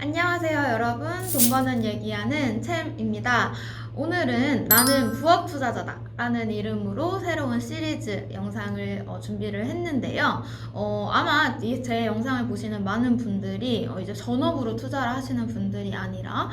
안녕하세요 여러분, 돈 버는 얘기하는 챔입니다. 오늘은 나는 부업 투자자다 라는 이름으로 새로운 시리즈 영상을 준비를 했는데요. 아마 제 영상을 보시는 많은 분들이 이제 전업으로 투자를 하시는 분들이 아니라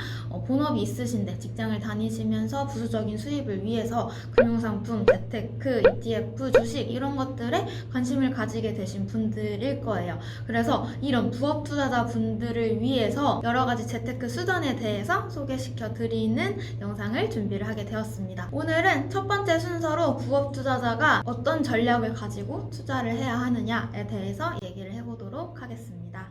본업이 있으신데 직장을 다니시면서 부수적인 수입을 위해서 금융상품, 재테크, ETF, 주식 이런 것들에 관심을 가지게 되신 분들일 거예요. 그래서 이런 부업 투자자 분들을 위해서 여러 가지 재테크 수단에 대해서 소개시켜 드리는 영상을 준비를 하게 되었습니다. 오늘은 첫 번째 순서로 부업 투자자가 어떤 전략을 가지고 투자를 해야 하느냐에 대해서 얘기를 해보도록 하겠습니다.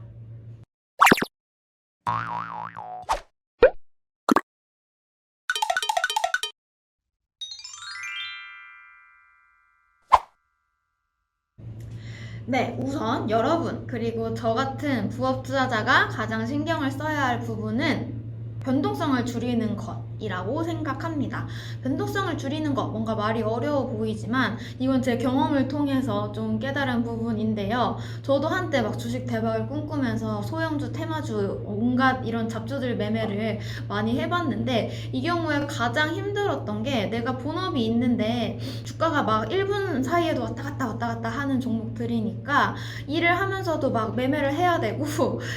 네, 우선 여러분 그리고 저 같은 부업 투자자가 가장 신경을 써야 할 부분은 변동성을 줄이는 것이라고 생각합니다. 변동성을 줄이는 것, 뭔가 말이 어려워 보이지만 이건 제 경험을 통해서 좀 깨달은 부분인데요. 저도 한때 막 주식 대박을 꿈꾸면서 소형주, 테마주, 온갖 이런 잡주들 매매를 많이 해봤는데 이 경우에 가장 힘들었던 게 내가 본업이 있는데 주가가 막 1분 사이에도 왔다 갔다 하는 종목들이니까 일을 하면서도 막 매매를 해야 되고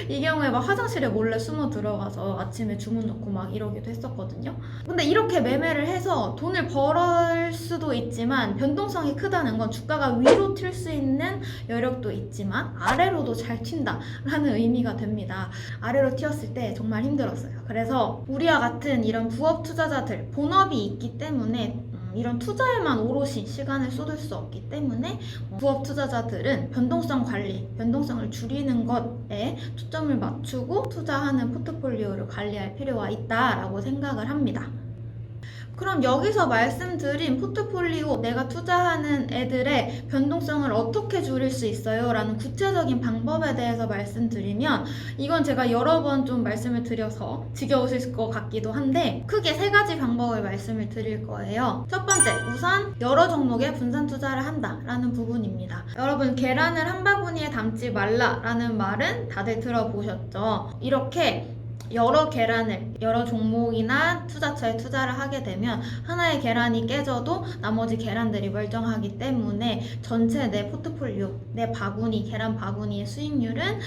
이 경우에 막 화장실에 몰래 숨어 들어가서 아침에 주문 넣고 막 이러기도 했었거든요. 근데 이렇게 매매를 해서 돈을 벌을 수도 있지만 변동성이 크다는 건 주가가 위로 튈 수 있는 여력도 있지만 아래로도 잘 튄다 라는 의미가 됩니다. 아래로 튀었을 때 정말 힘들었어요. 그래서 우리와 같은 이런 부업 투자자들, 본업이 있기 때문에 이런 투자에만 오롯이 시간을 쏟을 수 없기 때문에 부업 투자자들은 변동성 관리, 변동성을 줄이는 것에 초점을 맞추고 투자하는 포트폴리오를 관리할 필요가 있다라고 생각을 합니다. 그럼 여기서 말씀드린 포트폴리오, 내가 투자하는 애들의 변동성을 어떻게 줄일 수 있어요? 라는 구체적인 방법에 대해서 말씀드리면 이건 제가 여러 번 좀 말씀을 드려서 지겨우실 것 같기도 한데 크게 세 가지 방법을 말씀을 드릴 거예요. 첫 번째, 우선 여러 종목에 분산 투자를 한다 라는 부분입니다. 여러분, 계란을 한 바구니에 담지 말라 라는 말은 다들 들어보셨죠? 이렇게 여러 계란을 여러 종목이나 투자처에 투자를 하게 되면 하나의 계란이 깨져도 나머지 계란들이 멀쩡하기 때문에 전체 내 포트폴리오, 내 바구니, 계란 바구니의 수익률은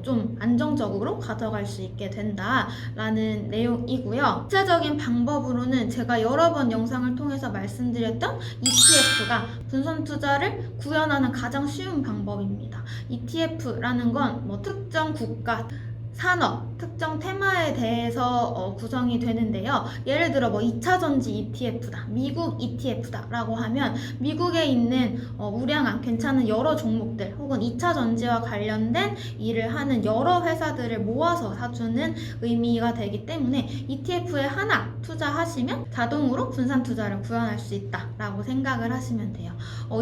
좀 안정적으로 가져갈 수 있게 된다라는 내용이고요. 구체적인 방법으로는 제가 여러 번 영상을 통해서 말씀드렸던 ETF가 분산 투자를 구현하는 가장 쉬운 방법입니다. ETF라는 건 특정 국가, 산업, 특정 테마에 대해서 구성이 되는데요. 예를 들어 2차전지 ETF다, 미국 ETF다 라고 하면 미국에 있는 우량한 괜찮은 여러 종목들 혹은 2차전지와 관련된 일을 하는 여러 회사들을 모아서 사주는 의미가 되기 때문에 ETF에 하나 투자하시면 자동으로 분산 투자를 구현할 수 있다 라고 생각을 하시면 돼요.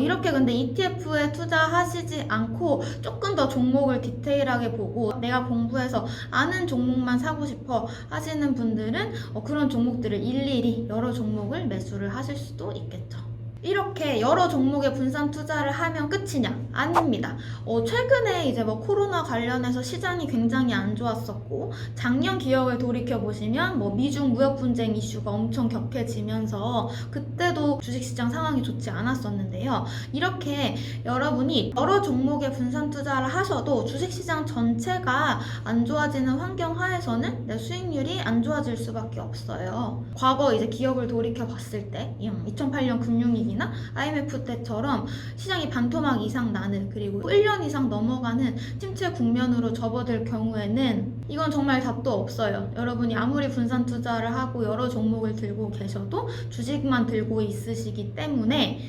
이렇게 근데 ETF에 투자하시지 않고 조금 더 종목을 디테일하게 보고 내가 공부해서 아는 종목만 사고 싶어 하시는 분들은 그런 종목들을 일일이 여러 종목을 매수를 하실 수도 있겠죠. 이렇게 여러 종목에 분산 투자를 하면 끝이냐? 아닙니다. 최근에 이제 코로나 관련해서 시장이 굉장히 안 좋았었고 작년 기억을 돌이켜보시면 미중 무역 분쟁 이슈가 엄청 격해지면서 그때도 주식시장 상황이 좋지 않았었는데요. 이렇게 여러분이 여러 종목에 분산 투자를 하셔도 주식시장 전체가 안 좋아지는 환경 하에서는 내 수익률이 안 좋아질 수밖에 없어요. 과거 이제 기억을 돌이켜봤을 때 2008년 금융위기 나 IMF 때처럼 시장이 반토막 이상 나는 그리고 1년 이상 넘어가는 침체 국면으로 접어들 경우에는 이건 정말 답도 없어요. 여러분이 아무리 분산 투자를 하고 여러 종목을 들고 계셔도 주식만 들고 있으시기 때문에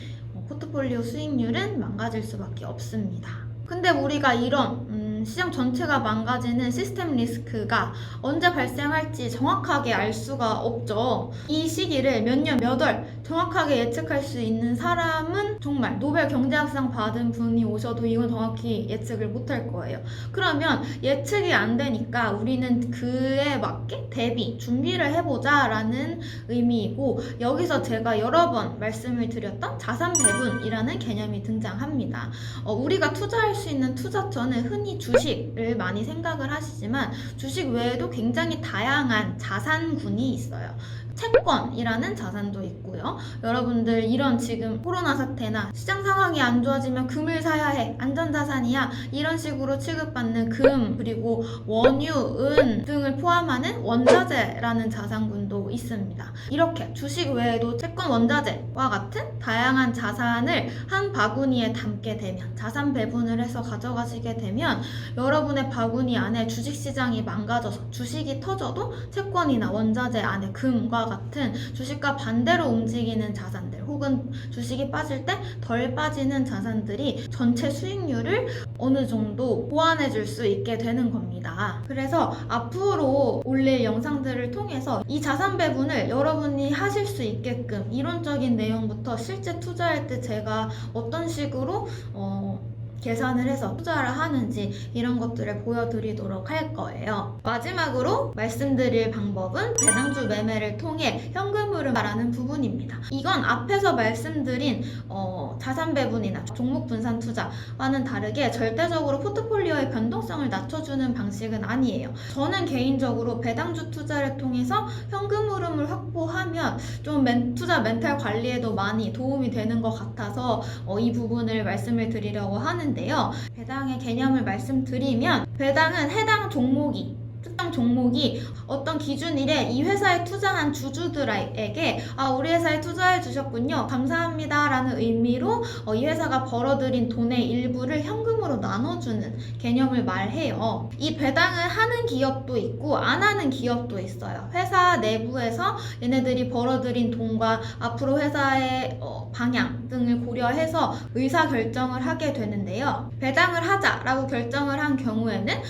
포트폴리오 수익률은 망가질 수밖에 없습니다. 근데 우리가 이런 시장 전체가 망가지는 시스템 리스크가 언제 발생할지 정확하게 알 수가 없죠. 이 시기를 몇 년 몇 월 정확하게 예측할 수 있는 사람은 정말 노벨 경제학상 받은 분이 오셔도 이건 정확히 예측을 못할 거예요. 그러면 예측이 안 되니까 우리는 그에 맞게 대비, 준비를 해보자 라는 의미이고 여기서 제가 여러 번 말씀을 드렸던 자산 배분이라는 개념이 등장합니다. 우리가 투자할 수 있는 투자처는 흔히 주식을 많이 생각을 하시지만 주식 외에도 굉장히 다양한 자산군이 있어요. 채권이라는 자산도 있고요. 여러분들 이런 지금 코로나 사태나 시장 상황이 안 좋아지면 금을 사야 해, 안전자산이야, 이런 식으로 취급받는 금, 그리고 원유, 은 등을 포함하는 원자재라는 자산군도 있습니다. 이렇게 주식 외에도 채권, 원자재와 같은 다양한 자산을 한 바구니에 담게 되면, 자산 배분을 해서 가져가시게 되면 여러분의 바구니 안에 주식시장이 망가져서 주식이 터져도 채권이나 원자재 안에 금과 같은 주식과 반대로 움직이는 자산들, 혹은 주식이 빠질 때 덜 빠지는 자산들이 전체 수익률을 어느 정도 보완해 줄 수 있게 되는 겁니다. 그래서 앞으로 올릴 영상들을 통해서 이 자산 배분을 여러분이 하실 수 있게끔 이론적인 내용부터 실제 투자할 때 제가 어떤 식으로 계산을 해서 투자를 하는지 이런 것들을 보여드리도록 할 거예요. 마지막으로 말씀드릴 방법은 배당주 매매를 통해 현금 흐름이라는 부분입니다. 이건 앞에서 말씀드린 자산 배분이나 종목 분산 투자와는 다르게 절대적으로 포트폴리오의 변동성을 낮춰주는 방식은 아니에요. 저는 개인적으로 배당주 투자를 통해서 현금 흐름을 확보하면 좀 투자 멘탈 관리에도 많이 도움이 되는 것 같아서 이 부분을 말씀을 드리려고 하는데요. 배당의 개념을 말씀드리면, 배당은 해당 특정 종목이 어떤 기준일에 이 회사에 투자한 주주들에게 우리 회사에 투자해 주셨군요, 감사합니다 라는 의미로 이 회사가 벌어들인 돈의 일부를 현금으로 나눠주는 개념을 말해요. 이 배당을 하는 기업도 있고 안 하는 기업도 있어요. 회사 내부에서 얘네들이 벌어들인 돈과 앞으로 회사의 방향 등을 고려해서 의사결정을 하게 되는데요. 배당을 하자라고 결정을 한 경우에는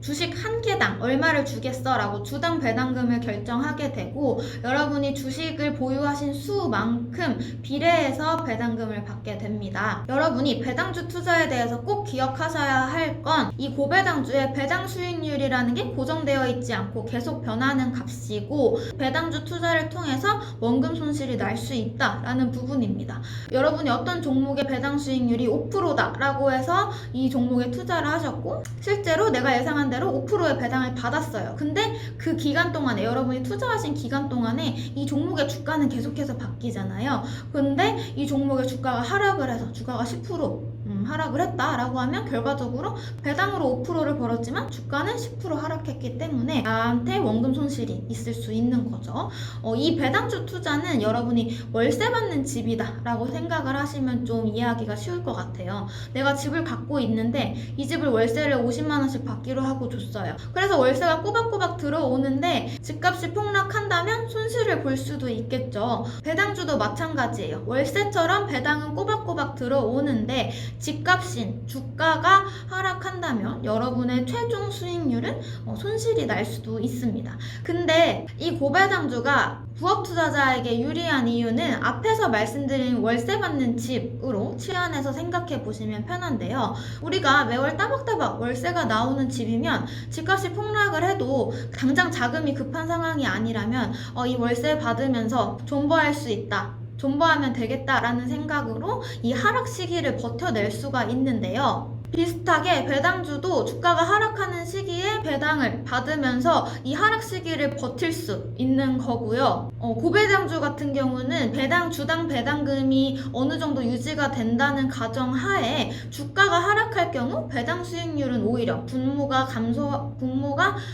주식 한 개당 얼마를 주겠어 라고 주당 배당금을 결정하게 되고, 여러분이 주식을 보유하신 수만큼 비례해서 배당금을 받게 됩니다. 여러분이 배당주 투자에 대해서 꼭 기억하셔야 할 건, 이 고배당주의 배당 수익률이라는 게 고정되어 있지 않고 계속 변하는 값이고, 배당주 투자를 통해서 원금 손실이 날 수 있다라는 부분입니다. 여러분이 어떤 종목의 배당 수익률이 5%다 라고 해서 이 종목에 투자를 하셨고, 실제로 내가 예상한 대로 5%의 배당을 받았어요. 근데 그 기간 동안에, 여러분이 투자하신 기간 동안에 이 종목의 주가는 계속해서 바뀌잖아요. 근데 이 종목의 주가가 하락을 해서 주가가 10% 하락을 했다라고 하면 결과적으로 배당으로 5%를 벌었지만 주가는 10% 하락했기 때문에 나한테 원금 손실이 있을 수 있는 거죠. 이 배당주 투자는 여러분이 월세 받는 집이다 라고 생각을 하시면 좀 이해하기가 쉬울 것 같아요. 내가 집을 갖고 있는데 이 집을 월세를 50만 원씩 받기로 하고 줬어요. 그래서 월세가 꼬박꼬박 들어오는데 집값이 폭락한다면 손실을 볼 수도 있겠죠. 배당주도 마찬가지예요. 월세처럼 배당은 꼬박꼬박 들어오는데 집값인 주가가 하락한다면 여러분의 최종 수익률은 손실이 날 수도 있습니다. 근데 이 고배당주가 부업 투자자에게 유리한 이유는 앞에서 말씀드린 월세 받는 집으로 치환해서 생각해 보시면 편한데요. 우리가 매월 따박따박 월세가 나오는 집이면 집값이 폭락을 해도 당장 자금이 급한 상황이 아니라면 이 월세 받으면서 존버할 수 있다, 존버하면 되겠다라는 생각으로 이 하락 시기를 버텨낼 수가 있는데요. 비슷하게 배당주도 주가가 하락하는 시기에 배당을 받으면서 이 하락 시기를 버틸 수 있는 거고요. 고배당주 같은 경우는 주당 배당금이 어느 정도 유지가 된다는 가정하에 주가가 하락할 경우 배당 수익률은 오히려 분모가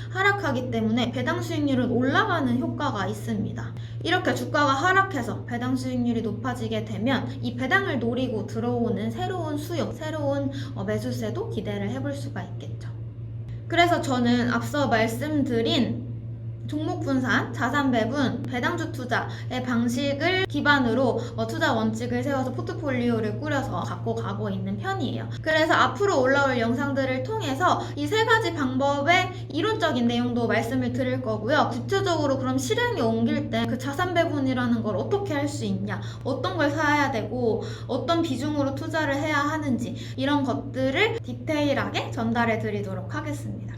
하락하기 때문에 배당 수익률은 올라가는 효과가 있습니다. 이렇게 주가가 하락해서 배당 수익률이 높아지게 되면 이 배당을 노리고 들어오는 새로운 수요, 새로운 매수세도 기대를 해볼 수가 있겠죠. 그래서 저는 앞서 말씀드린 종목 분산, 자산 배분, 배당주 투자의 방식을 기반으로 투자 원칙을 세워서 포트폴리오를 꾸려서 갖고 가고 있는 편이에요. 그래서 앞으로 올라올 영상들을 통해서 이 세 가지 방법의 이론적인 내용도 말씀을 드릴 거고요. 구체적으로 그럼 실행에 옮길 때 그 자산 배분이라는 걸 어떻게 할 수 있냐, 어떤 걸 사야 되고 어떤 비중으로 투자를 해야 하는지, 이런 것들을 디테일하게 전달해 드리도록 하겠습니다.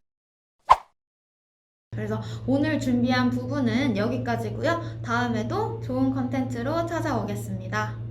그래서 오늘 준비한 부분은 여기까지고요. 다음에도 좋은 컨텐츠로 찾아오겠습니다.